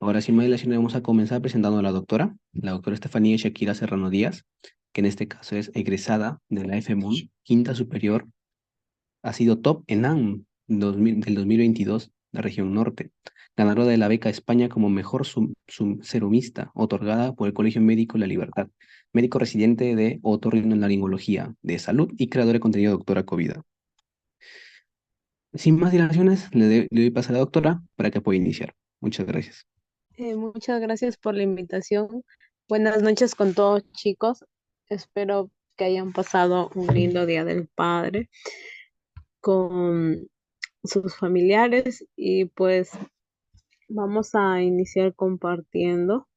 Ahora sin más dilación vamos a comenzar presentando a la doctora Estefanía Shakira Serrano Díaz, que en este caso es egresada de la FMUN, quinta superior, ha sido top en AM 2022, la región norte, ganadora de la beca España como mejor serumista, otorgada por el Colegio Médico La Libertad, médico residente de otorrinolaringología de salud y creadora de contenido doctora Covida. Sin más dilaciones, le doy paso a la doctora para que pueda iniciar. Muchas gracias. Muchas gracias por la invitación. Buenas noches con todos, chicos. Espero que hayan pasado un lindo Día del Padre con sus familiares y pues vamos a iniciar compartiendo.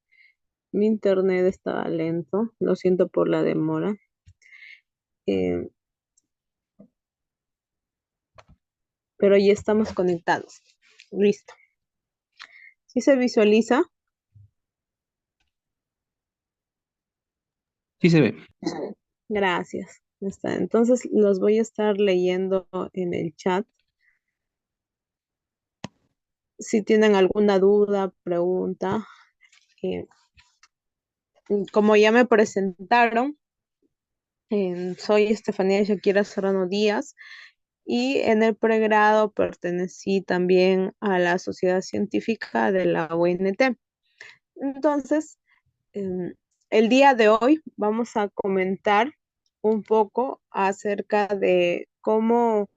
Mi internet está lento, lo siento por la demora. eh, pero ya estamos conectados. Listo. ¿Sí se visualiza? Sí se ve. Gracias. Está. Entonces los voy a estar leyendo en el chat. Si tienen alguna duda, pregunta, eh, como ya me presentaron, soy Estefanía Shakira Serrano Díaz y en el pregrado pertenecí también a la Sociedad Científica de la UNT. Entonces, em, el día de hoy vamos a comentar un poco acerca de cómo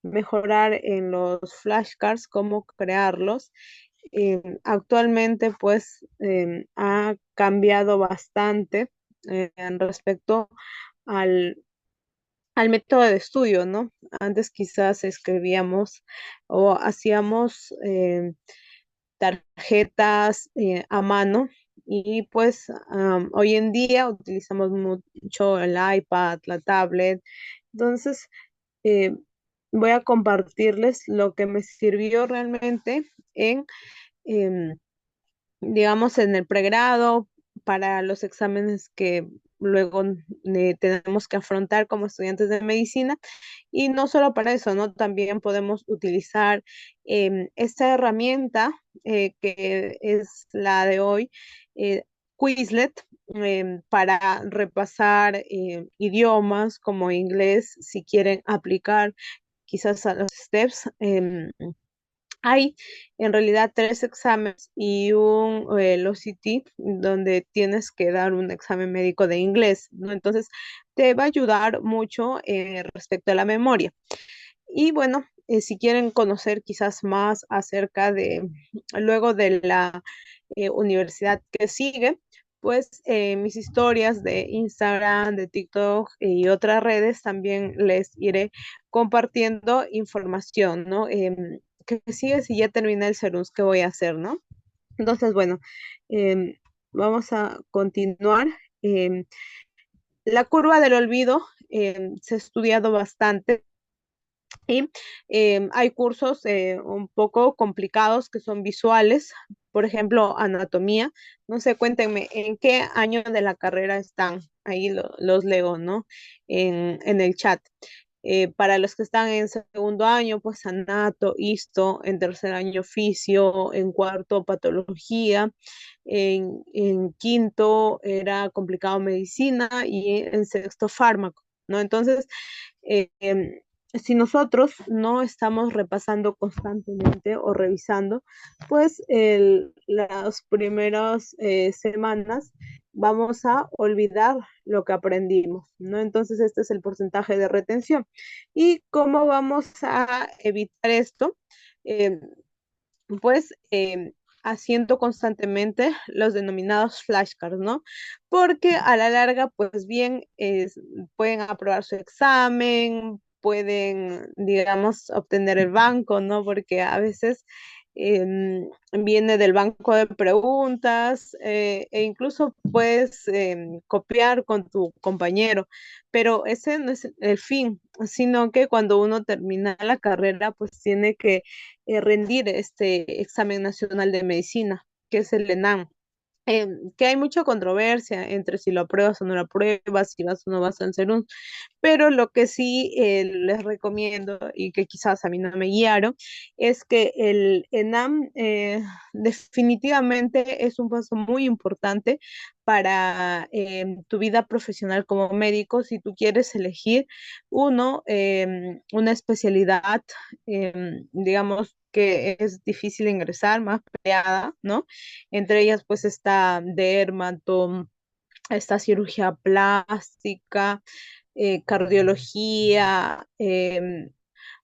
mejorar en los flashcards, cómo crearlos. Actualmente, pues, ha cambiado bastante en respecto al, al método de estudio, ¿no? Antes quizás escribíamos o hacíamos tarjetas a mano y pues hoy en día utilizamos mucho el iPad, la tablet. Entonces, eh, voy a compartirles lo que me sirvió realmente en, em, digamos, en el pregrado para los exámenes que luego tenemos que afrontar como estudiantes de medicina. Y no solo para eso, ¿no? También podemos utilizar esta herramienta que es la de hoy, Quizlet, para repasar idiomas como inglés, si quieren aplicar quizás a los steps. Hay en realidad tres exámenes y un los CT donde tienes que dar un examen médico de inglés, ¿no? Entonces, te va a ayudar mucho respecto a la memoria. Y bueno, si quieren conocer quizás más acerca de, luego de la universidad que sigue, pues mis historias de Instagram, de TikTok y otras redes también les iré compartiendo información, ¿no? Que sigue si ya terminé el Cerus, ¿qué voy a hacer, no? Entonces, bueno, em, vamos a continuar. Em, la curva del olvido se ha estudiado bastante y hay cursos un poco complicados que son visuales, por ejemplo, anatomía. No sé, cuéntenme, ¿en qué año de la carrera están? Ahí los leo, ¿no? En el chat. Para los que están en segundo año, pues anato, histo, en tercer año fisio, en cuarto patología, en quinto era complicado medicina y en sexto fármaco, ¿no? Entonces, si nosotros no estamos repasando constantemente o revisando, pues las primeras semanas vamos a olvidar lo que aprendimos, ¿no? Entonces, este es el porcentaje de retención. ¿Y cómo vamos a evitar esto? Eh, pues haciendo constantemente los denominados flashcards, ¿no? Porque a la larga, pues bien, pueden aprobar su examen, pueden, digamos, obtener el banco, ¿no? Porque a veces viene del banco de preguntas e incluso puedes copiar con tu compañero, pero ese no es el fin, sino que cuando uno termina la carrera, pues tiene que rendir este examen nacional de medicina, que es el ENAM. que hay mucha controversia entre si lo apruebas o no lo apruebas, si vas o no vas al CERUN, pero lo que sí les recomiendo y que quizás a mí no me guiaron es que el ENAM definitivamente es un paso muy importante para tu vida profesional como médico si tú quieres elegir una especialidad, digamos, que es difícil de ingresar, más peleada, ¿no? Entre ellas, pues, está dermato, está cirugía plástica, cardiología,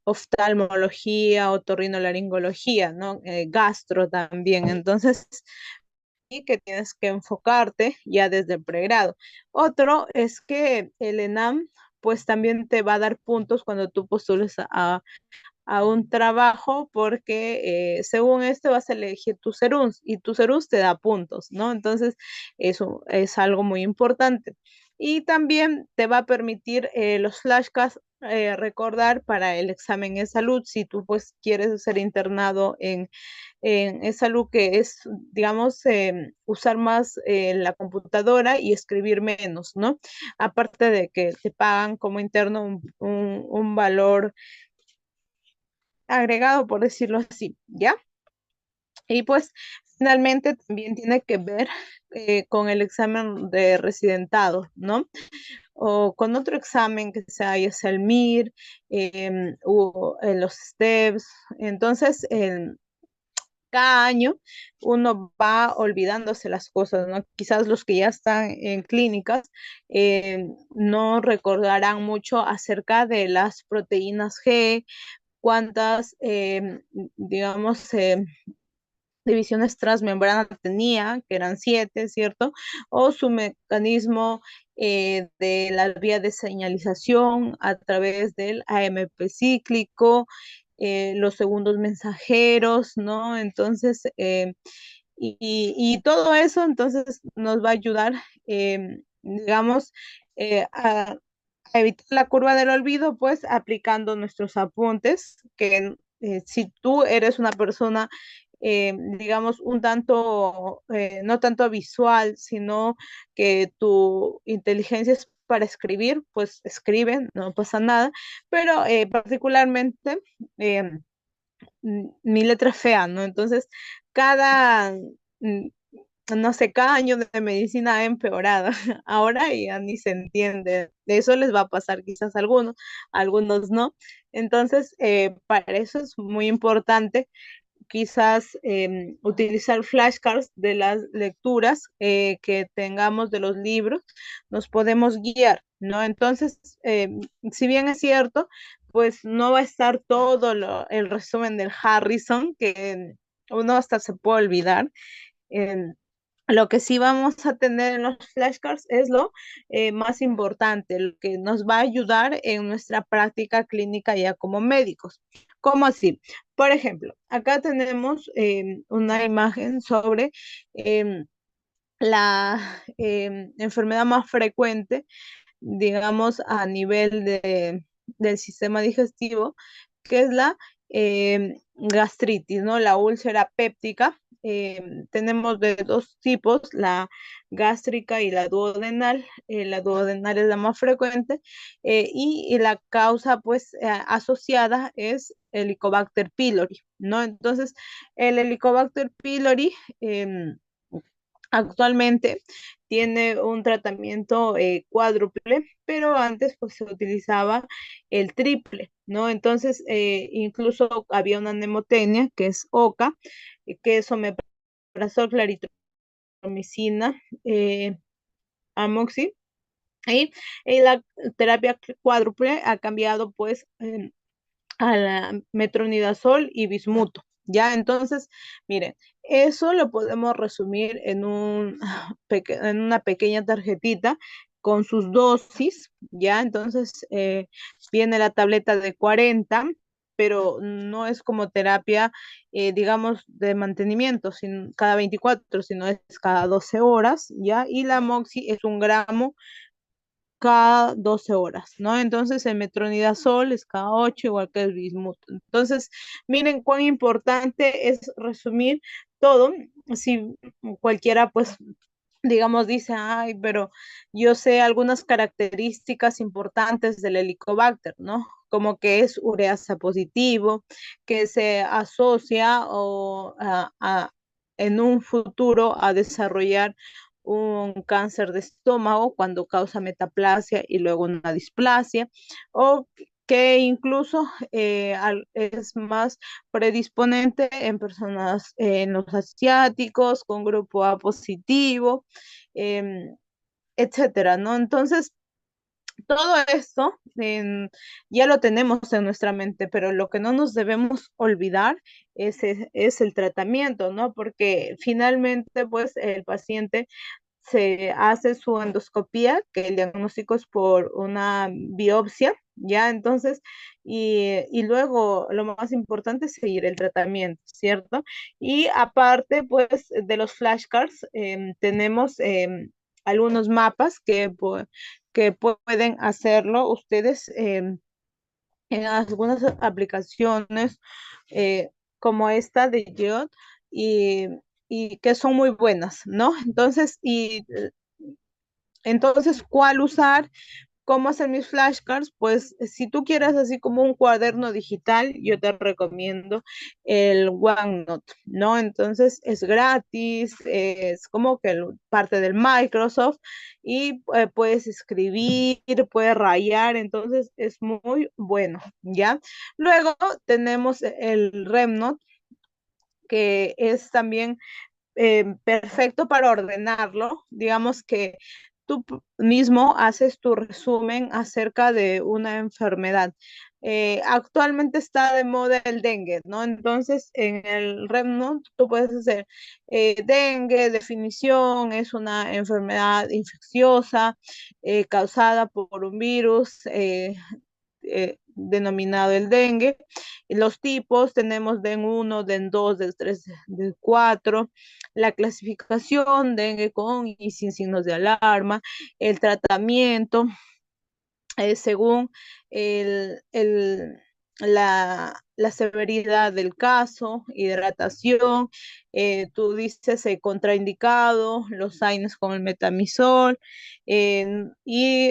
oftalmología, otorrinolaringología, ¿no? Gastro también. Entonces, y que tienes que enfocarte ya desde el pregrado. Otro es que el ENAM, pues también te va a dar puntos cuando tú postules a un trabajo porque según este vas a elegir tu CERUNS y tu CERUNS te da puntos, ¿no? Entonces, eso es algo muy importante. Y también te va a permitir los flashcards recordar para el examen en salud, si tú pues quieres ser internado en salud, que es, digamos, usar más la computadora y escribir menos, ¿no? Aparte de que te pagan como interno un valor agregado, por decirlo así, ¿ya? Y pues finalmente también tiene que ver con el examen de residentado, ¿no? O con otro examen que sea, ya sea el MIR, o los STEPS. Entonces, cada año uno va olvidándose las cosas, ¿no? Quizás los que ya están en clínicas no recordarán mucho acerca de las proteínas G, cuántas, digamos, divisiones transmembrana tenía, que eran 7, ¿cierto? O su mecanismo de la vía de señalización a través del AMP cíclico, los segundos mensajeros, ¿no? Entonces, y todo eso entonces nos va a ayudar, digamos, a evitar la curva del olvido, pues aplicando nuestros apuntes, que si tú eres una persona, digamos, un tanto, no tanto visual, sino que tu inteligencia es para escribir, pues escribe, no pasa nada, pero particularmente eh, mi letra es fea, ¿no? Entonces, cada, no sé, cada año de medicina ha empeorado. Ahora ya ni se entiende. De eso les va a pasar quizás a algunos, a algunos no. Entonces, para eso es muy importante quizás utilizar flashcards de las lecturas que tengamos de los libros, nos podemos guiar, ¿no? Entonces, si bien es cierto, pues no va a estar todo el resumen del Harrison, que uno hasta se puede olvidar. Eh, lo que sí vamos a tener en los flashcards es lo más importante, lo que nos va a ayudar en nuestra práctica clínica ya como médicos. ¿Cómo así? Por ejemplo, acá tenemos una imagen sobre la enfermedad más frecuente, digamos, a nivel del sistema digestivo, que es la gastritis, ¿no? La úlcera péptica. Tenemos de dos tipos, la gástrica y la duodenal. La duodenal es la más frecuente y la causa pues asociada es Helicobacter pylori, ¿no? Entonces, el Helicobacter pylori actualmente tiene un tratamiento cuádruple, pero antes pues se utilizaba el triple, ¿no? Entonces, incluso había una nemotecnia que es OCA, que es omeprazol, claritromicina, amoxi, y la terapia cuádruple ha cambiado pues a la metronidazol y bismuto. Ya, entonces, miren, eso lo podemos resumir en en una pequeña tarjetita con sus dosis, ya, entonces viene la tableta de 40, pero no es como terapia, digamos, de mantenimiento cada 24, sino es cada 12 horas, ya, y la moxi es 1 gramo cada 12 horas, ¿no? Entonces el metronidazol es cada 8, igual que el bismuto. Entonces, miren cuán importante es resumir todo. si cualquiera pues digamos, dice, ay, pero yo sé algunas características importantes del Helicobacter, ¿no? Como que es ureasa positivo, que se asocia en un futuro a desarrollar un cáncer de estómago cuando causa metaplasia y luego una displasia, o que incluso es más predisponente en personas, en los asiáticos, con grupo A positivo, eh, etcétera, ¿no? Entonces, todo esto ya lo tenemos en nuestra mente, pero lo que no nos debemos olvidar es el tratamiento, ¿no? Porque finalmente, pues, el paciente se hace su endoscopía, que el diagnóstico es por una biopsia, ¿ya? Entonces, y luego lo más importante es seguir el tratamiento, ¿cierto? Y aparte, pues, de los flashcards, tenemos algunos mapas que pueden hacerlo ustedes en algunas aplicaciones como esta de Geode y, y que son muy buenas, ¿no? Entonces, ¿cuál usar? ¿Cómo hacer mis flashcards? Pues si tú quieres así como un cuaderno digital, yo te recomiendo el OneNote, ¿no? Entonces es gratis, es como que parte del Microsoft y puedes escribir, puedes rayar, entonces es muy bueno, ¿ya? Luego tenemos el RemNote, que es también perfecto para ordenarlo. Digamos que tú mismo haces tu resumen acerca de una enfermedad. Actualmente está de moda el dengue, ¿no? Entonces, en el REMNO tú puedes hacer dengue, definición, es una enfermedad infecciosa causada por un virus denominado el dengue. Y los tipos tenemos DEN 1, DEN 2, DEN 3, DEN 4, la clasificación, dengue con y sin signos de alarma, el tratamiento, según el, el, la severidad del caso, hidratación, tú dices contraindicado, los AINES con el metamizol, y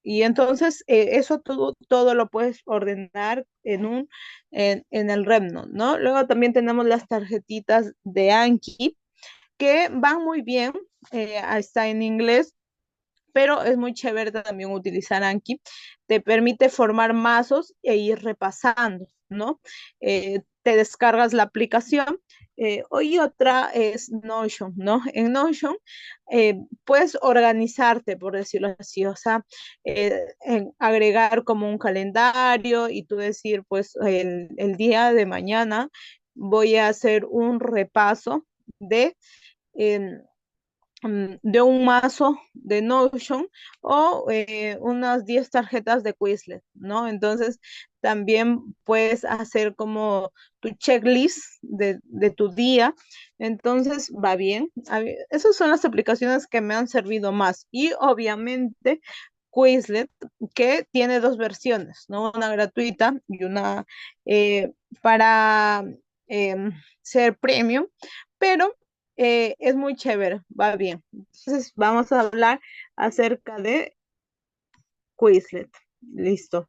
y entonces eso todo lo puedes ordenar en el Remno, ¿no? Luego también tenemos las tarjetitas de Anki que van muy bien, está en inglés, pero es muy chévere también utilizar Anki. Te permite formar mazos e ir repasando, ¿no? Te descargas la aplicación. Y otra es Notion, ¿no? En Notion puedes organizarte, por decirlo así, o sea, agregar como un calendario y tú decir, pues el día de mañana voy a hacer un repaso de... em, de un mazo de Notion o unas 10 tarjetas de Quizlet, ¿no? Entonces, también puedes hacer como tu checklist de tu día. Entonces, va bien. Esas son las aplicaciones que me han servido más. Y obviamente, Quizlet, que tiene dos versiones, ¿no? Una gratuita y una para ser premium, pero es muy chévere, va bien. Entonces vamos a hablar acerca de Quizlet. Listo.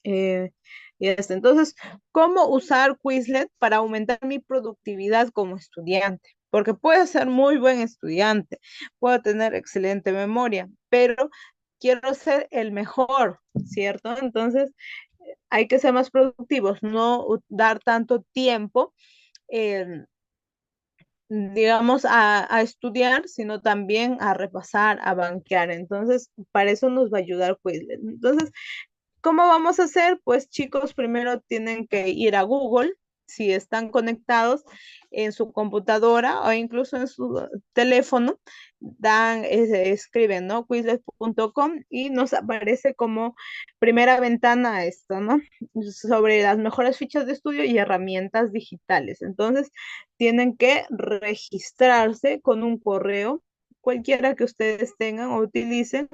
Y esto. Entonces, ¿cómo usar Quizlet para aumentar mi productividad como estudiante? Porque puedo ser muy buen estudiante, puedo tener excelente memoria, pero quiero ser el mejor, ¿cierto? Entonces, hay que ser más productivos, no dar tanto tiempo eh, digamos, a estudiar, sino también a repasar, a banquear. Entonces, para eso nos va a ayudar Quizlet. Entonces, ¿cómo vamos a hacer? Pues chicos, primero tienen que ir a Google, si están conectados en su computadora o incluso en su teléfono, escriben, ¿no? Quizlet.com y nos aparece como primera ventana esto, ¿no? Sobre las mejores fichas de estudio y herramientas digitales. Entonces, tienen que registrarse con un correo, cualquiera que ustedes tengan o utilicen,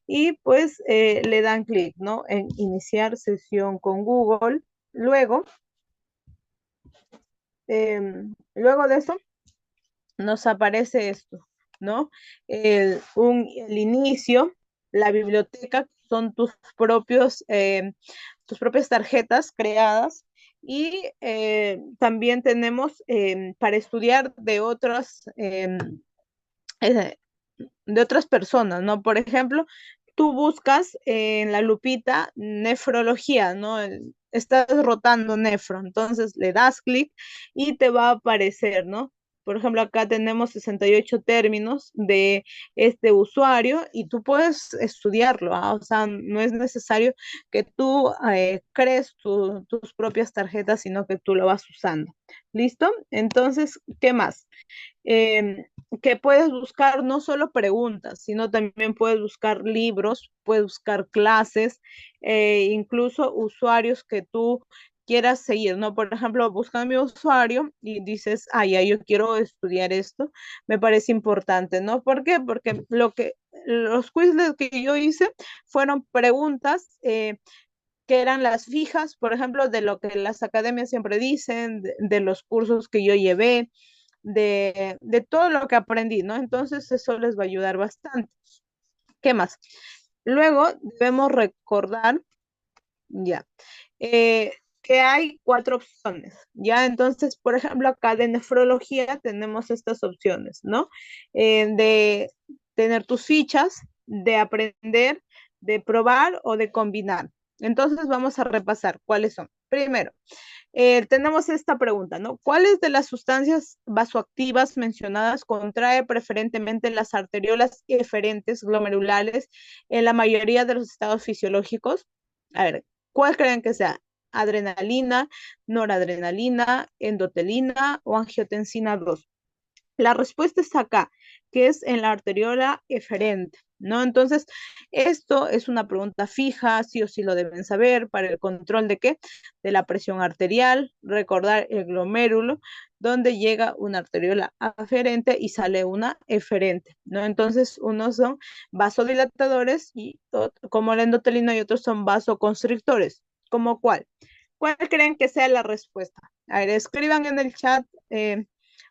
y pues le dan clic, ¿no? En iniciar sesión con Google. Luego luego de eso nos aparece esto, ¿no? El inicio, la biblioteca, son tus propias tarjetas creadas y también tenemos para estudiar eh, de otras personas, ¿no? Por ejemplo, tú buscas en la lupita nefrología, ¿no? Estás rotando nefro, entonces le das clic y te va a aparecer, ¿no? Por ejemplo, acá tenemos 68 términos de este usuario y tú puedes estudiarlo, ¿ah? O sea, no es necesario que tú crees tus propias tarjetas, sino que tú lo vas usando. ¿Listo? Entonces, ¿qué más? eh, que puedes buscar no solo preguntas, sino también puedes buscar libros, puedes buscar clases, incluso usuarios que tú quieras seguir, ¿no? Por ejemplo, busca mi usuario y dices, ah, ya, yo quiero estudiar esto, me parece importante, ¿no? ¿Por qué? Porque los quizzes que yo hice fueron preguntas que eran las fijas, por ejemplo, de lo que las academias siempre dicen, de los cursos que yo llevé, de todo lo que aprendí, ¿no? Entonces eso les va a ayudar bastante. ¿Qué más? Luego debemos recordar, ya, que hay 4 opciones, ¿ya? Entonces, por ejemplo, acá de nefrología tenemos estas opciones, ¿no? De tener tus fichas, de aprender, de probar o de combinar. Entonces, vamos a repasar cuáles son. Primero, tenemos esta pregunta, ¿no? ¿Cuáles de las sustancias vasoactivas mencionadas contrae preferentemente las arteriolas eferentes glomerulares en la mayoría de los estados fisiológicos? A ver, ¿cuál creen que sea? ¿Adrenalina, noradrenalina, endotelina o angiotensina 2? La respuesta está acá, que es en la arteriola eferente, ¿no? Entonces, esto es una pregunta fija, sí o sí lo deben saber, para el control de qué? De la presión arterial, recordar el glomérulo, donde llega una arteriola aferente y sale una eferente, ¿no? Entonces, unos son vasodilatadores y como el endotelino y otros son vasoconstrictores. ¿Como cuál? ¿Cuál creen que sea la respuesta? A ver, escriban en el chat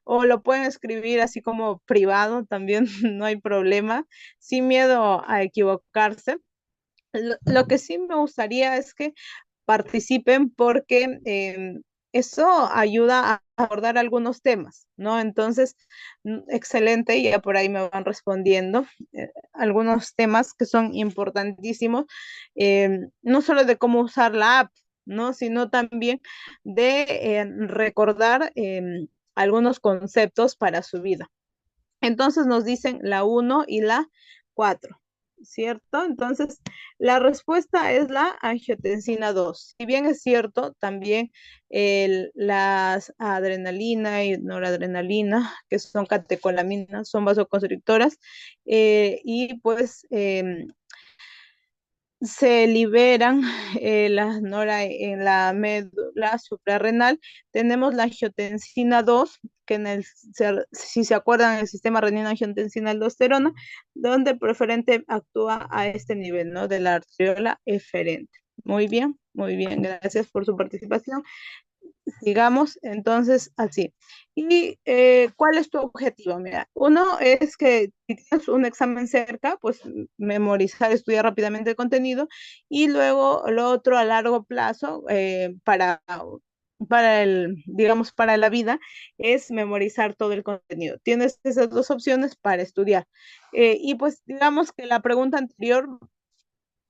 o lo pueden escribir así como privado, también no hay problema, sin miedo a equivocarse. Lo que sí me gustaría es que participen porque eso ayuda a abordar algunos temas, ¿no? Entonces, excelente, ya por ahí me van respondiendo algunos temas que son importantísimos, no solo de cómo usar la app, ¿no? Sino también de recordar algunos conceptos para su vida. Entonces nos dicen la 1 y la 4, ¿cierto? Entonces la respuesta es la angiotensina 2. Si bien es cierto, también las adrenalina y noradrenalina, que son catecolaminas, son vasoconstrictoras, y pues se liberan las nora en la médula suprarrenal. Tenemos la angiotensina 2, que si se acuerdan, el sistema renina-angiotensina-aldosterona, donde preferente actúa a este nivel, ¿no? De la arteriola eferente. Muy bien, gracias por su participación. Sigamos entonces así. ¿Y cuál es tu objetivo? Mira, uno es que si tienes un examen cerca, pues memorizar, estudiar rápidamente el contenido y luego lo otro a largo plazo digamos, para la vida es memorizar todo el contenido. Tienes esas 2 opciones para estudiar. Y pues digamos que la pregunta anterior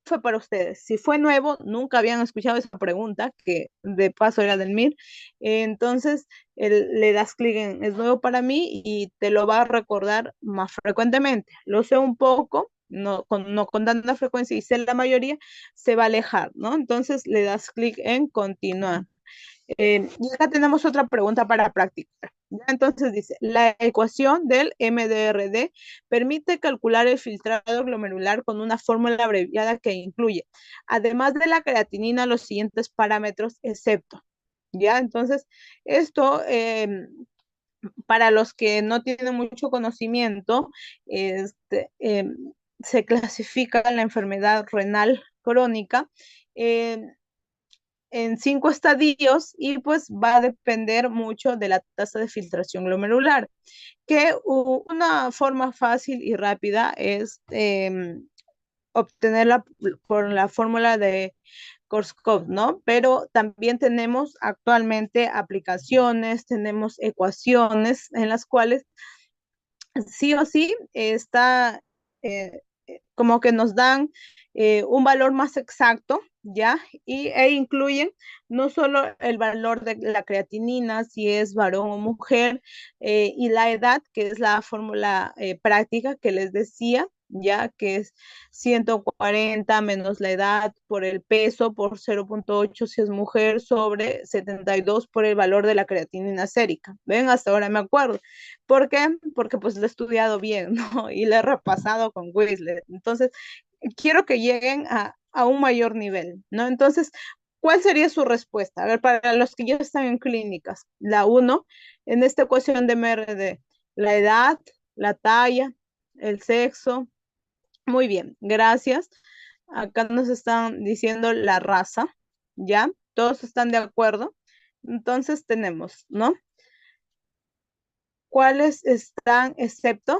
fue para ustedes. Si fue nuevo, nunca habían escuchado esa pregunta, que de paso era del MIR, entonces le das clic en es nuevo para mí y te lo va a recordar más frecuentemente. Lo sé un poco, no con tanta frecuencia y sé la mayoría, se va a alejar, ¿no? Entonces le das clic en continuar. Y acá tenemos otra pregunta para practicar. ¿Ya? Entonces dice, la ecuación del MDRD permite calcular el filtrado glomerular con una fórmula abreviada que incluye, además de la creatinina, los siguientes parámetros, excepto. ¿Ya? Entonces, esto, para los que no tienen mucho conocimiento, se clasifica la enfermedad renal crónica. en 5 estadios y pues va a depender mucho de la tasa de filtración glomerular, que una forma fácil y rápida es obtenerla por la fórmula de Korsakoff, ¿no? Pero también tenemos actualmente aplicaciones, tenemos ecuaciones en las cuales sí o sí está como que nos dan un valor más exacto, ¿ya? E incluyen no solo el valor de la creatinina, si es varón o mujer, y la edad, que es la fórmula práctica que les decía, ya que es 140 menos la edad por el peso por 0.8 si es mujer sobre 72 por el valor de la creatinina sérica. ¿Ven? Hasta ahora me acuerdo. ¿Por qué? Porque pues lo he estudiado bien, ¿no? Y lo he repasado con Quizlet. Entonces, quiero que lleguen a un mayor nivel, ¿no? Entonces, ¿cuál sería su respuesta? A ver, para los que ya están en clínicas, la uno, en esta ecuación de MRD, la edad, la talla, el sexo. Muy bien, gracias. Acá nos están diciendo la raza, ¿ya? Todos están de acuerdo. Entonces tenemos, ¿no? ¿Cuáles están excepto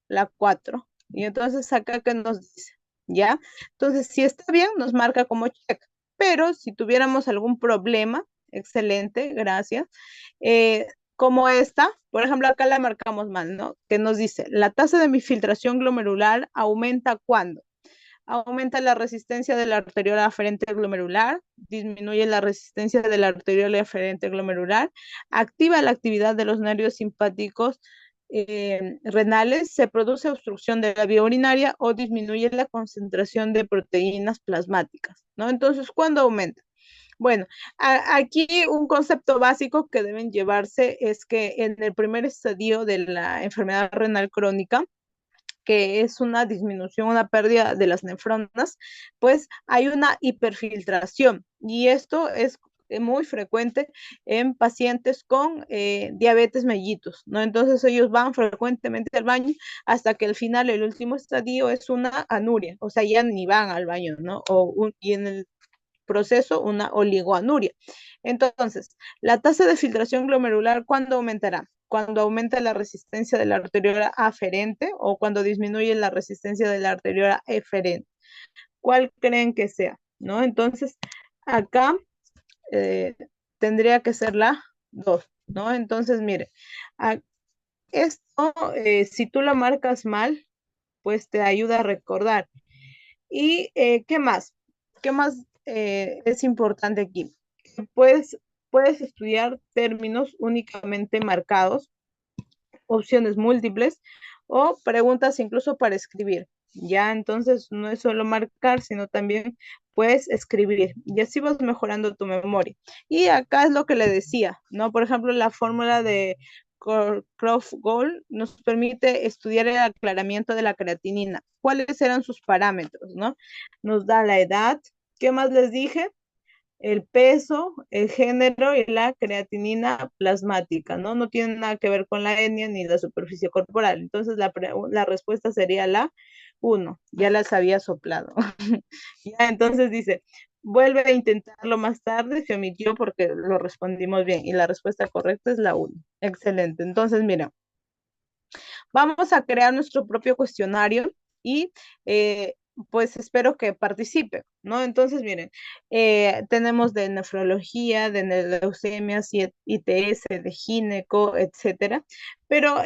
la 4? Y entonces acá que nos dice, ¿ya? Entonces, si está bien, nos marca como check. Pero si tuviéramos algún problema, excelente, gracias. Como esta, por ejemplo, acá la marcamos mal, ¿no? Que nos dice, la tasa de mi filtración glomerular aumenta cuando aumenta la resistencia de la arteriola aferente glomerular, disminuye la resistencia de la arteriola aferente glomerular, activa la actividad de los nervios simpáticos renales, se produce obstrucción de la vía urinaria o disminuye la concentración de proteínas plasmáticas, ¿no? Entonces, ¿cuándo aumenta? Bueno, aquí un concepto básico que deben llevarse es que en el primer estadio de la enfermedad renal crónica, que es una disminución, una pérdida de las nefronas, pues hay una hiperfiltración y esto es muy frecuente en pacientes con diabetes mellitus, ¿no? Entonces ellos van frecuentemente al baño hasta que al final el último estadio es una anuria, o sea, ya ni van al baño, ¿no? Y en el proceso una oligoanuria. Entonces, la tasa de filtración glomerular, ¿cuándo aumentará? Cuando aumenta la resistencia de la arteriola aferente o cuando disminuye la resistencia de la arteriola eferente. ¿Cuál creen que sea? ¿No? Entonces, acá eh, tendría que ser la 2, ¿no? Entonces, mire, esto, si tú lo marcas mal, pues te ayuda a recordar. ¿Y qué más? ¿Qué más es importante aquí? Puedes, puedes estudiar términos únicamente marcados, opciones múltiples o preguntas incluso para escribir. Ya, entonces no es solo marcar, sino también puedes escribir y así vas mejorando tu memoria. Y acá es lo que le decía, ¿no? Por ejemplo, la fórmula de Croft-Gold nos permite estudiar el aclaramiento de la creatinina. ¿Cuáles eran sus parámetros, no? Nos da la edad. ¿Qué más les dije? El peso, el género y la creatinina plasmática, ¿no? No tiene nada que ver con la etnia ni la superficie corporal. Entonces la respuesta sería la 1. Ya las había soplado. Ya, entonces dice, vuelve a intentarlo más tarde, se omitió porque lo respondimos bien y la respuesta correcta es la 1. Excelente. Entonces, mira, vamos a crear nuestro propio cuestionario y pues espero que participe, ¿no? Entonces, miren, tenemos de nefrología, de leucemias, ITS, de gineco, etcétera, pero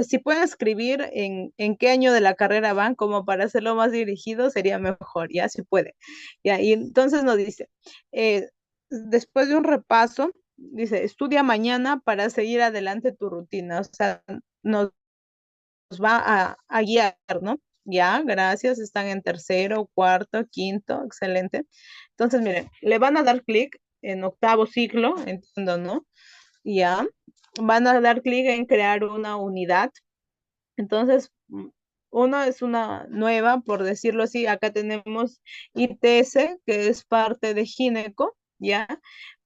si pueden escribir en qué año de la carrera van, como para hacerlo más dirigido, sería mejor, ya, si puede. Ya, y entonces nos dice, después de un repaso, dice, estudia mañana para seguir adelante tu rutina, o sea, nos va a guiar, ¿no? Ya, gracias, están en tercero, cuarto, quinto, excelente. Entonces, miren, le van a dar clic en octavo ciclo, entiendo, ¿no? Ya, van a dar clic en crear una unidad. Entonces, uno es una nueva, por decirlo así, acá tenemos ITS, que es parte de gineco, ¿ya?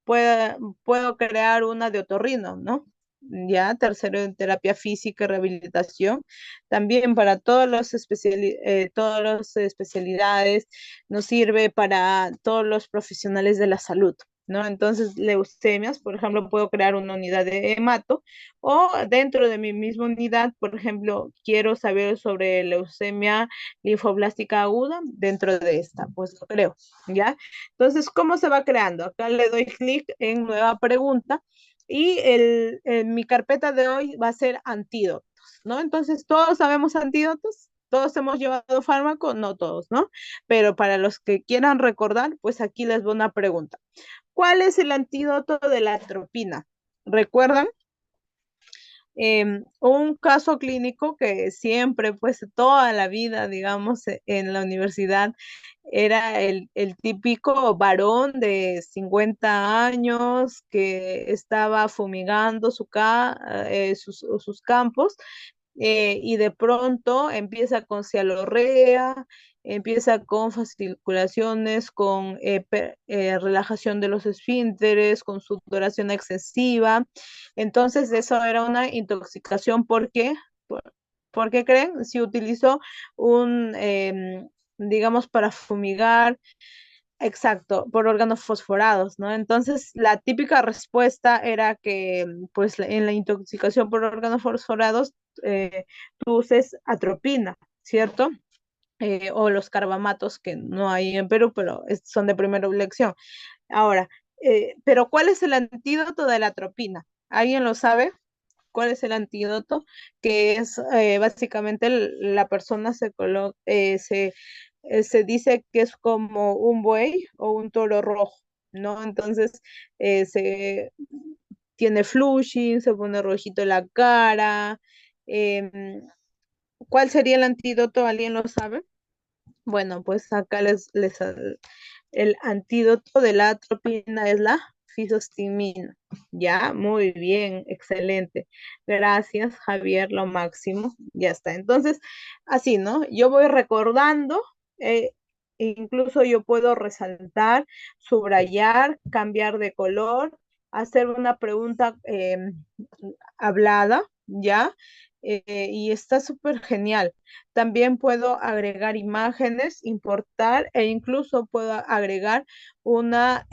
Puedo crear una de otorrino, ¿no? ya, tercero en terapia física y rehabilitación, también para todas las especialidades, nos sirve para todos los profesionales de la salud, ¿no? Entonces, leucemias, por ejemplo, puedo crear una unidad de hemato o dentro de mi misma unidad, por ejemplo, quiero saber sobre leucemia linfoblástica aguda dentro de esta, pues lo creo, ¿ya? Entonces, ¿cómo se va creando? Acá le doy clic en nueva pregunta y mi carpeta de hoy va a ser antídotos, ¿no? Entonces, ¿todos sabemos antídotos? ¿Todos hemos llevado fármaco? No todos, ¿no? Pero para los que quieran recordar, pues aquí les voy una pregunta. ¿Cuál es el antídoto de la atropina? ¿Recuerdan? Un caso clínico que siempre, pues toda la vida, digamos, en la universidad, era el típico varón de 50 años que estaba fumigando sus campos y de pronto empieza con cialorrea, empieza con fasciculaciones, con relajación de los esfínteres, con sudoración excesiva. Entonces, eso era una intoxicación. ¿Por qué? ¿Por qué creen? Si utilizó digamos, para fumigar. Exacto, por órganos fosforados, ¿no? Entonces, la típica respuesta era que, pues, en la intoxicación por órganos fosforados, tú uses atropina, ¿cierto? O los carbamatos que no hay en Perú, pero son de primera elección. Ahora, pero ¿cuál es el antídoto de la atropina? ¿Alguien lo sabe? ¿Cuál es el antídoto? Que es básicamente la persona se dice que es como un buey o un toro rojo, ¿no? Entonces tiene flushing, se pone rojito la cara. em, ¿Cuál sería el antídoto? ¿Alguien lo sabe? Bueno, pues acá el antídoto de la atropina es la fisostimina. Ya, muy bien, excelente. Gracias, Javier, lo máximo. Ya está. Entonces, así, ¿no? Yo voy recordando, eh, incluso yo puedo resaltar, subrayar, cambiar de color, hacer una pregunta hablada, ¿ya? Y está súper genial. También puedo agregar imágenes, importar e incluso puedo agregar una,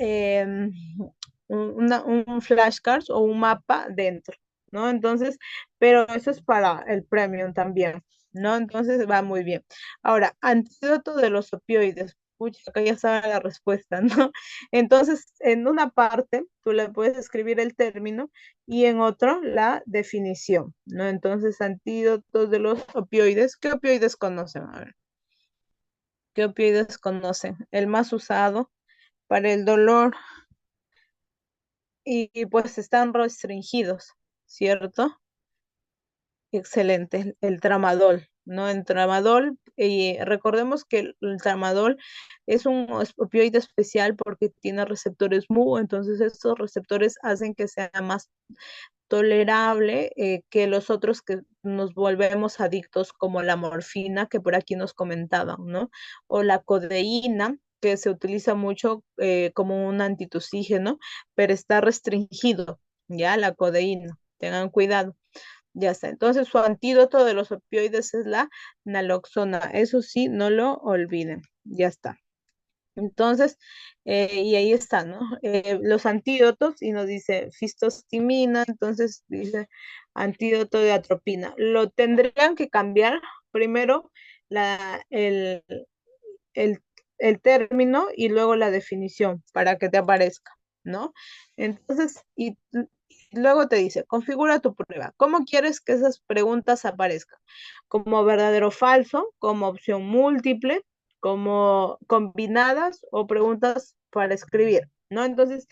un flashcards o un mapa dentro, ¿no? Entonces, pero eso es para el premium también, ¿no? Entonces va muy bien. Ahora, antídoto de los opioides. Pucha, acá ya sabe la respuesta, ¿no? Entonces, en una parte, tú le puedes escribir el término y en otro la definición, ¿no? Entonces, antídotos de los opioides. ¿Qué opioides conocen? A ver, ¿qué opioides conocen? El más usado para el dolor y pues están restringidos, ¿cierto? Excelente, el tramadol, ¿no? El tramadol, y recordemos que el tramadol es un opioide especial porque tiene receptores MU, entonces estos receptores hacen que sea más tolerable que los otros que nos volvemos adictos, como la morfina, que por aquí nos comentaban, ¿no? O la codeína, que se utiliza mucho como un antitusígeno, pero está restringido, ¿ya? La codeína, tengan cuidado. Ya está. Entonces, su antídoto de los opioides es la naloxona. Eso sí, no lo olviden. Ya está. Entonces, y ahí está, ¿no? Los antídotos, y nos dice fistostimina, entonces dice antídoto de atropina. Lo tendrían que cambiar primero la, el, el término y luego la definición para que te aparezca, ¿no? Entonces, y luego te dice, configura tu prueba. ¿Cómo quieres que esas preguntas aparezcan? ¿Como verdadero o falso? ¿Como opción múltiple? ¿Como combinadas o preguntas para escribir? ¿No? Entonces,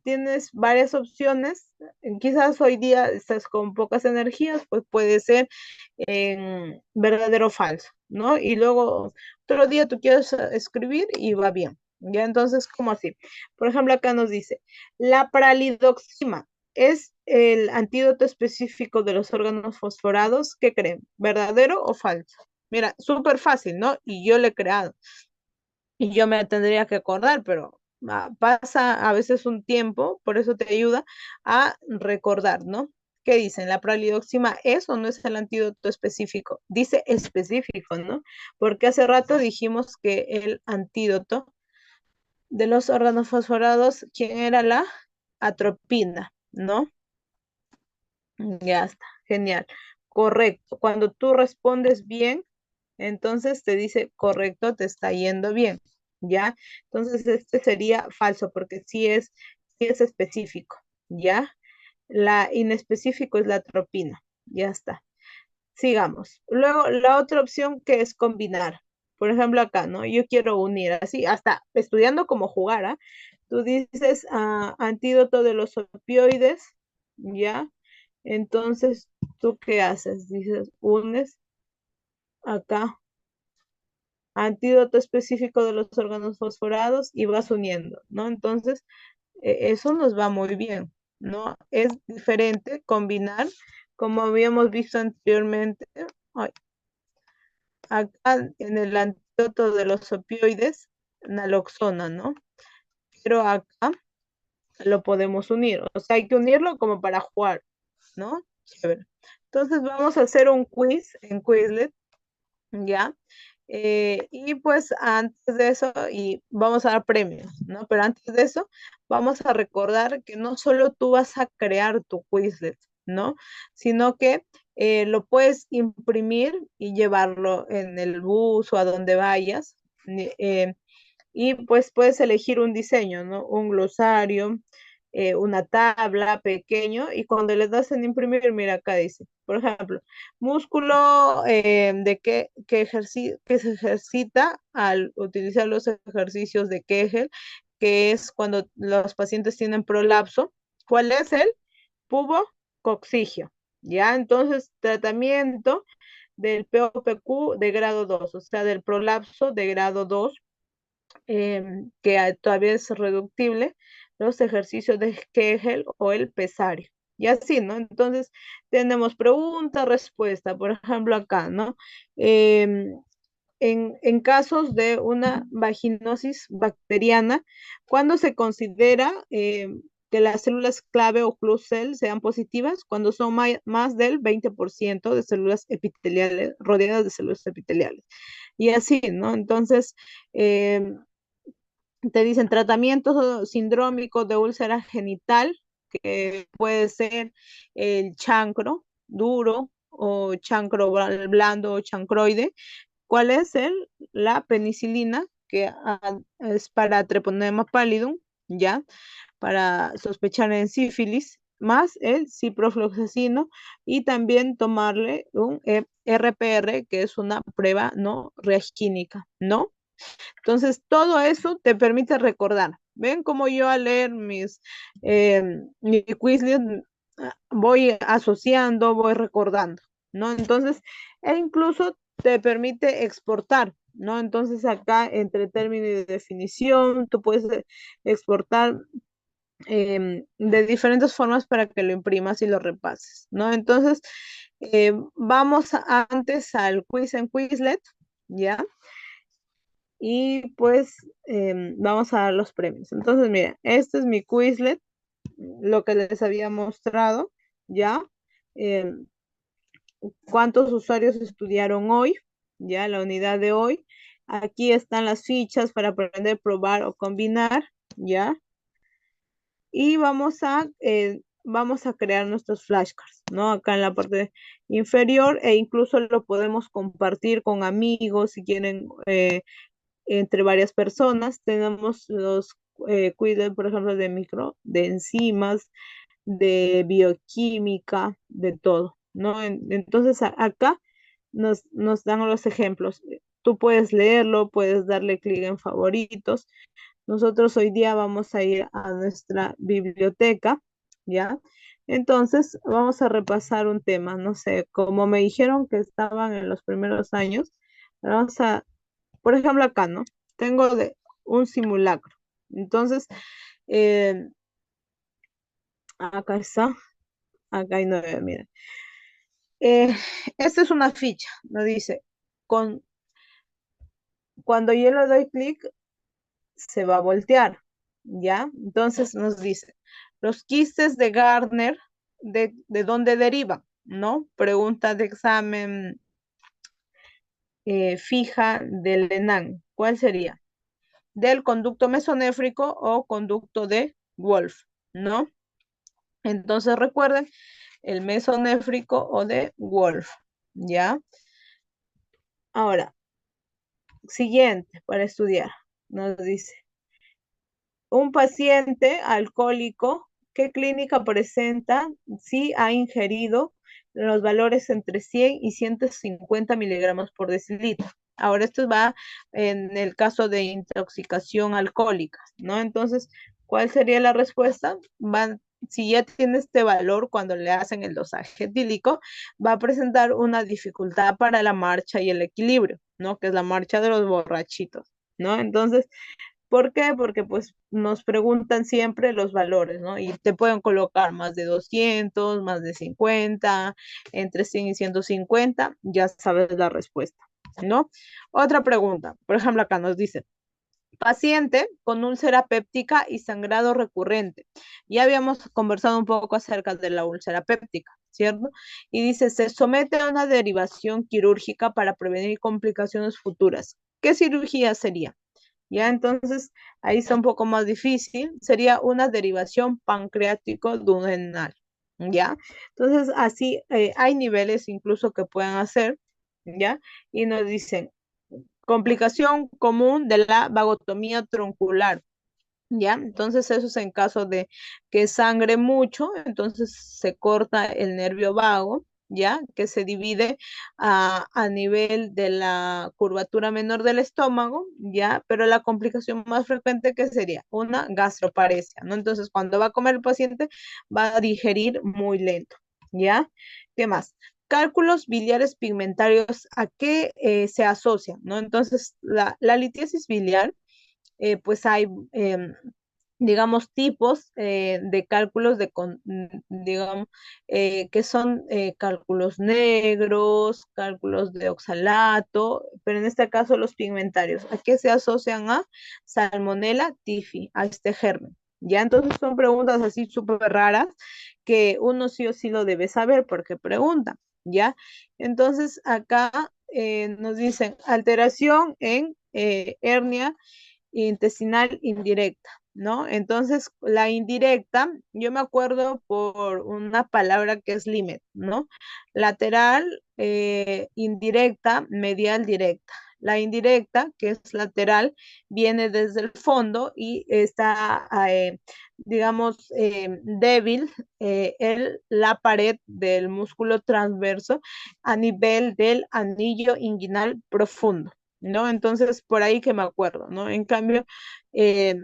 tienes varias opciones. Quizás hoy día estás con pocas energías, pues puede ser en verdadero o falso, ¿no? Y luego otro día tú quieres escribir y va bien. Ya entonces, ¿cómo así? Por ejemplo, acá nos dice, la pralidoxima es el antídoto específico de los órganos fosforados. ¿Qué creen? ¿Verdadero o falso? Mira, súper fácil, ¿no? Y yo le he creado. Y yo me tendría que acordar, pero pasa a veces un tiempo, por eso te ayuda a recordar, ¿no? ¿qué dicen? ¿La pralidoxima es o no es el antídoto específico? Dice específico, ¿no? Porque hace rato dijimos que el antídoto de los órganos fosforados, ¿quién era la atropina, ¿no? Ya está, genial. Correcto. Cuando tú respondes bien, entonces te dice correcto, te está yendo bien, ¿ya? Entonces este sería falso porque sí es específico, ¿ya? La inespecífico es la atropina, ya está. Sigamos. Luego, la otra opción que es combinar. Por ejemplo, acá, ¿no? Yo quiero unir, así, hasta estudiando cómo jugar, ¿ah? Tú dices antídoto de los opioides, ¿ya? Entonces, ¿tú qué haces? Dices, unes acá, antídoto específico de los órganos fosforados y vas uniendo, ¿no? Entonces, eso nos va muy bien, ¿no? Es diferente combinar, como habíamos visto anteriormente. Ay, acá en el antídoto de los opioides, naloxona, ¿no? Pero acá lo podemos unir, o sea, hay que unirlo como para jugar, ¿no? Chévere. Entonces vamos a hacer un quiz en Quizlet, ¿ya? Y pues antes de eso, y vamos a dar premios, ¿no? Pero antes de eso, vamos a recordar que no solo tú vas a crear tu Quizlet, ¿no? Sino que lo puedes imprimir y llevarlo en el bus o a donde vayas. Y pues puedes elegir un diseño, ¿no? Un glosario, una tabla pequeño y cuando le das en imprimir, mira acá dice, por ejemplo, músculo de que se ejercita al utilizar los ejercicios de Kegel, que es cuando los pacientes tienen prolapso. ¿Cuál es el pubococcigio? Ya, entonces, tratamiento del POPQ de grado 2, o sea, del prolapso de grado 2 que todavía es reductible, los ejercicios de Kegel o el pesario. Y así, ¿no? Entonces, tenemos pregunta, respuesta, por ejemplo, acá, ¿no? En casos de una vaginosis bacteriana, ¿cuándo se considera que las células clave o clue cell sean positivas? Cuando son más del 20% de células epiteliales, rodeadas de células epiteliales. Y así, ¿no? Entonces, eh, te dicen tratamiento sindrómico de úlcera genital, que puede ser el chancro duro o chancro blando o chancroide. ¿Cuál es la penicilina, que es para treponema pallidum, ya, para sospechar en sífilis, más el ciprofloxacino y también tomarle un RPR, que es una prueba no reacquímica, ¿no? Entonces, todo eso te permite recordar. ¿Ven cómo yo al leer mi Quizlet voy asociando, voy recordando, ¿no? Entonces, e incluso te permite exportar, ¿no? Entonces, acá entre término y definición, tú puedes exportar de diferentes formas para que lo imprimas y lo repases, ¿no? Entonces, vamos antes al quiz en Quizlet, ¿ya? Y pues vamos a dar los premios. Entonces, mira, este es mi Quizlet, lo que les había mostrado, ¿ya? Em, ¿Cuántos usuarios estudiaron hoy? ¿Ya? La unidad de hoy. Aquí están las fichas para aprender, probar o combinar, ¿ya? Y vamos a crear nuestros flashcards, ¿no? Acá en la parte inferior e incluso lo podemos compartir con amigos si quieren entre varias personas. Tenemos los cuidados, por ejemplo, de enzimas, de bioquímica, de todo, ¿no? Entonces acá nos dan los ejemplos. Tú puedes leerlo, puedes darle clic en favoritos. Nosotros hoy día vamos a ir a nuestra biblioteca, ¿ya? Entonces vamos a repasar un tema, no sé, como me dijeron que estaban en los primeros años, vamos a por ejemplo, acá, ¿no? Tengo un simulacro. Entonces, eh, acá está, acá hay 9, mira. Eh, esta es una ficha, nos dice, con, cuando yo le doy clic, se va a voltear, ¿ya? Entonces nos dice, los quistes de Gardner, de dónde deriva, ¿no? Pregunta de examen fija del ENAN. ¿Cuál sería? ¿Del conducto mesonéfrico o conducto de Wolf? ¿No? Entonces recuerden, el mesonéfrico o de Wolf, ¿ya? Ahora, siguiente para estudiar. Nos dice, un paciente alcohólico, ¿qué clínica presenta si ha ingerido los valores entre 100 y 150 miligramos por decilitro? Ahora, esto va en el caso de intoxicación alcohólica, ¿no? Entonces, ¿cuál sería la respuesta? Si ya tiene este valor cuando le hacen el dosaje etílico, va a presentar una dificultad para la marcha y el equilibrio, ¿no? Que es la marcha de los borrachitos, ¿no? Entonces, ¿por qué? Porque pues nos preguntan siempre los valores, ¿no? Y te pueden colocar más de 200, más de 50, entre 100 y 150, ya sabes la respuesta, ¿no? Otra pregunta, por ejemplo, acá nos dice, paciente con úlcera péptica y sangrado recurrente. Ya habíamos conversado un poco acerca de la úlcera péptica, ¿cierto? Y dice, se somete a una derivación quirúrgica para prevenir complicaciones futuras. ¿Qué cirugía sería? Ya, entonces ahí está un poco más difícil. Sería una derivación pancreático-duodenal. ¿Ya? Entonces, así hay niveles incluso que pueden hacer, ¿ya? Y nos dicen, complicación común de la vagotomía troncular. ¿Ya? Entonces eso es en caso de que sangre mucho, entonces se corta el nervio vago, ¿ya? Que se divide a nivel de la curvatura menor del estómago, ¿ya? Pero la complicación más frecuente que sería una gastroparesia, ¿no? Entonces cuando va a comer el paciente va a digerir muy lento, ¿ya? ¿Qué más? Cálculos biliares pigmentarios, ¿a qué se asocian, no? Entonces la litiasis biliar pues hay, digamos, tipos de cálculos digamos, que son cálculos negros, cálculos de oxalato, pero en este caso los pigmentarios. ¿A qué se asocian? A Salmonella typhi, a este germen. Ya, entonces son preguntas así súper raras que uno sí o sí lo debe saber porque pregunta, ¿ya? Entonces acá nos dicen alteración en hernia intestinal indirecta, ¿no? Entonces, la indirecta, yo me acuerdo por una palabra que es límite, ¿no? Lateral, indirecta, medial, directa. La indirecta, que es lateral, viene desde el fondo y está, digamos, débil la pared del músculo transverso a nivel del anillo inguinal profundo. ¿No? Entonces, por ahí que me acuerdo, ¿no? En cambio, eh,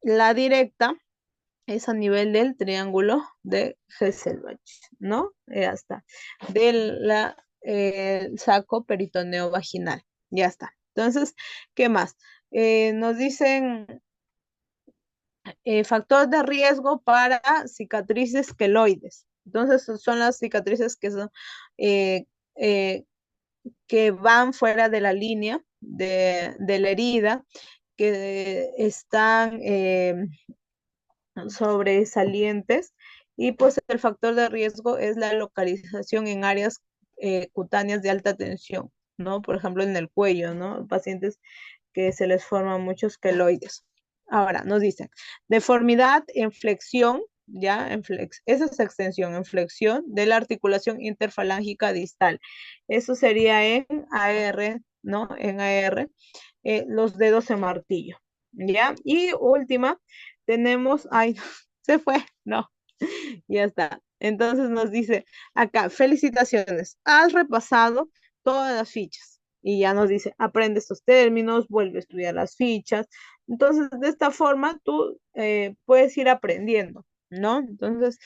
la directa es a nivel del triángulo de Hesselbach, ¿no? Ya está. Saco peritoneo vaginal, ya está. Entonces, ¿qué más? Nos dicen factor de riesgo para cicatrices queloides. Entonces, son las cicatrices que son eh, eh, que van fuera de la línea de la herida, que están sobresalientes y pues el factor de riesgo es la localización en áreas cutáneas de alta tensión, ¿no? Por ejemplo, en el cuello, ¿no? Pacientes que se les forman muchos queloides. Ahora, nos dicen, deformidad en flexión, ya, esa es extensión, en flexión de la articulación interfalángica distal. Eso sería en AR, ¿no? En AR, los dedos en martillo, ¿ya? Y última, tenemos, ay, se fue, no, ya está. Entonces nos dice acá, felicitaciones, has repasado todas las fichas. Y ya nos dice, aprende estos términos, vuelve a estudiar las fichas. Entonces, de esta forma, tú puedes ir aprendiendo, ¿no? Entonces,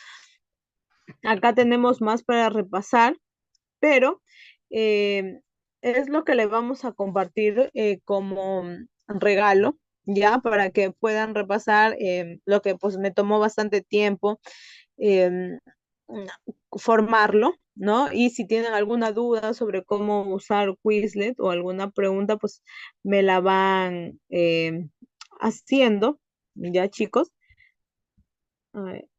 acá tenemos más para repasar, pero eh, es lo que le vamos a compartir como regalo, ya, para que puedan repasar lo que pues me tomó bastante tiempo em, formarlo, ¿no? Y si tienen alguna duda sobre cómo usar Quizlet o alguna pregunta, pues me la van haciendo, ¿ya, chicos? A ver,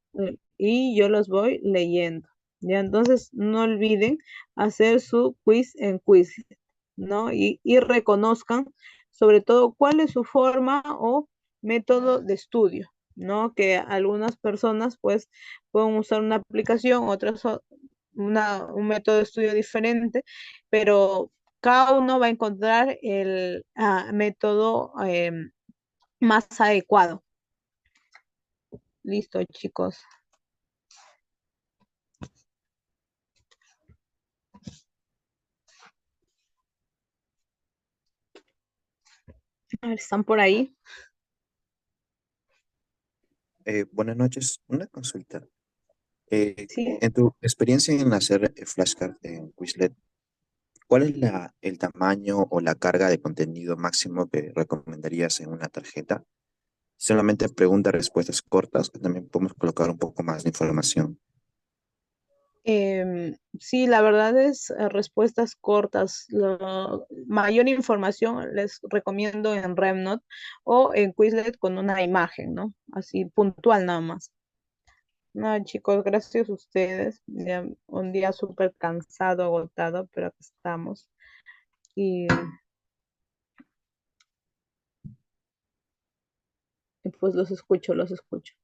y yo los voy leyendo. Ya, entonces no olviden hacer su quiz en Quizlet, ¿no? Y reconozcan sobre todo cuál es su forma o método de estudio, ¿no? Que algunas personas pues pueden usar una aplicación, otras un método de estudio diferente, pero cada uno va a encontrar el método más adecuado. Listo, chicos. A ver, ¿están por ahí? Buenas noches, una consulta. Sí. En tu experiencia en hacer flashcards en Quizlet, ¿cuál es el tamaño o la carga de contenido máximo que recomendarías en una tarjeta? ¿Solamente preguntas-respuestas cortas o también podemos colocar un poco más de información? Sí, la verdad es respuestas cortas. Mayor información les recomiendo en Remnote o en Quizlet con una imagen, ¿no? Así puntual nada más. No, chicos, gracias a ustedes. Ya un día súper cansado, agotado, pero aquí estamos. Y pues los escucho, los escucho.